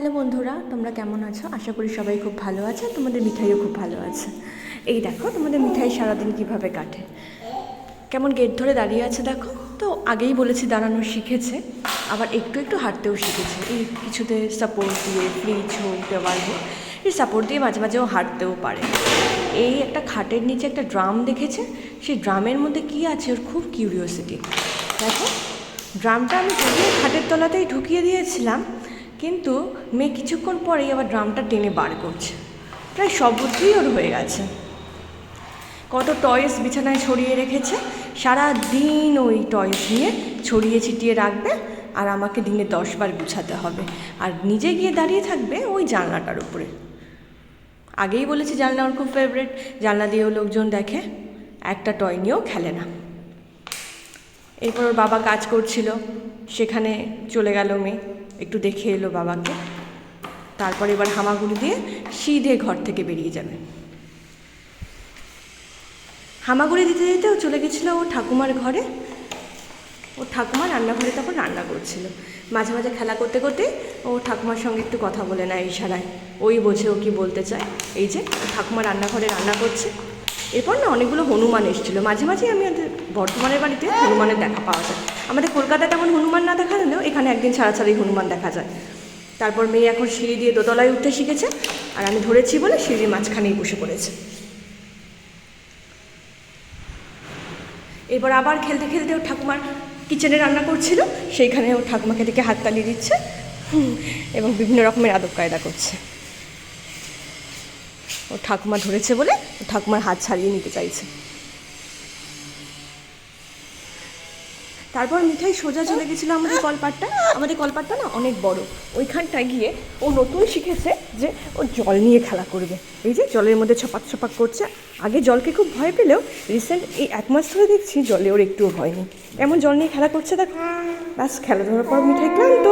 Hello বন্ধুরা, তোমরা কেমন আছো? আশা করি সবাই খুব ভালো আছে। তোমাদের মিঠাইও খুব ভালো আছে। এই দেখো তোমাদের মিঠাই সারাদিন কিভাবে কাটে, কেমন গেট ধরে দাঁড়িয়ে আছে দেখো তো। আগেই বলেছি দাঁড়ানো শিখেছে, আবার একটু একটু হাঁটতেও শিখেছে। এই কিছুতে সাপোর্ট দিয়ে, ফ্রিজ হোক, দেওয়াল হোক, এই সাপোর্ট দিয়ে মাঝে মাঝে ও হাঁটতেও পারে। এই একটা খাটের নিচে একটা ড্রাম দেখেছে, সেই ড্রামের মধ্যে কী আছে ওর খুব কিউরিওসিটি। দেখো, ড্রামটা আমি যদিও খাটের তলাতেই ঢুকিয়ে দিয়েছিলাম, কিন্তু মেয়ে কিছুক্ষণ পরেই আবার ড্রামটা টেনে বার করছে। প্রায় সব বুদ্ধিই ওর হয়ে গেছে। কত টয়েস বিছানায় ছড়িয়ে রেখেছে, সারা দিন ওই টয়েস নিয়ে ছড়িয়ে ছিটিয়ে রাখবে, আর আমাকে দিনে 10 বার গুছাতে হবে, আর নিজে গিয়ে দাঁড়িয়ে থাকবে ওই জানলাটার উপরে। আগেই বলেছি জানলা ওর খুব ফেভারিট, জানলা দিয়েও লোকজন দেখে, একটা টয় নিয়েও খেলে না। এরপর ওর বাবা কাজ করছিল, সেখানে চলে গেল মেয়ে, একটু দেখে এলো বাবাকে। তারপর এবার হামাগুড়ি দিয়ে সিধে ঘর থেকে বেরিয়ে যাবে। হামাগুড়ি দিতে দিতে ও চলে গেছিলো ও ঠাকুমার ঘরে। ও ঠাকুমা রান্নাঘরে তখন রান্না করছিল। মাঝে মাঝে খেলা করতে করতে ও ঠাকুমার সঙ্গে একটু কথা বলে নেয় ইশারায়, ওই বোঝে ও কী বলতে চায়। এই যে ঠাকুমা রান্নাঘরে রান্না করছে। এরপর না অনেকগুলো হনুমান এসেছিলো। মাঝে মাঝে আমি বর্ধমানের বাড়িতে হনুমানের দেখা পাওয়া যায়। আমাদের কলকাতায় তেমন হনুমান না দেখা গেলেও এখানে একদিন ছাড়া ছাড়াই হনুমান দেখা যায়। তারপর মেয়ে এখন সিঁড়ি দিয়ে দোতলায় উঠতে শিখেছে, আর আমি ধরেছি বলে সিঁড়ির মাঝখানেই বসে পড়েছে। এরপর আবার খেলতে খেলতে ও ঠাকুমার কিচেনে রান্না করছিল, সেইখানে ও ঠাকুমাকে দেখে হাততালি দিচ্ছে এবং বিভিন্ন রকমের আদব কায়দা করছে। ও ঠাকুমা ধরেছে বলে ও ঠাকুমার হাত ছাড়িয়ে নিতে চাইছে। তারপর মিঠাই সোজা চলে গেছিলো আমাদের কলপাটটা। আমাদের কলপাটটা না অনেক বড়। ওইখানটায় গিয়ে ও নতুন শিখেছে যে ও জল নিয়ে খেলা করবে। এই যে জলের মধ্যে ছপাক ছপাক করছে। আগে জলকে খুব ভয় পেলেও রিসেন্ট এই 1 মাস ধরে দেখছি জলে ওর একটুও ভয় নেই। এমন জল নিয়ে খেলা করছে দেখো। ব্যাস, খেলাধুলার পর মিঠাই ক্লান্ত।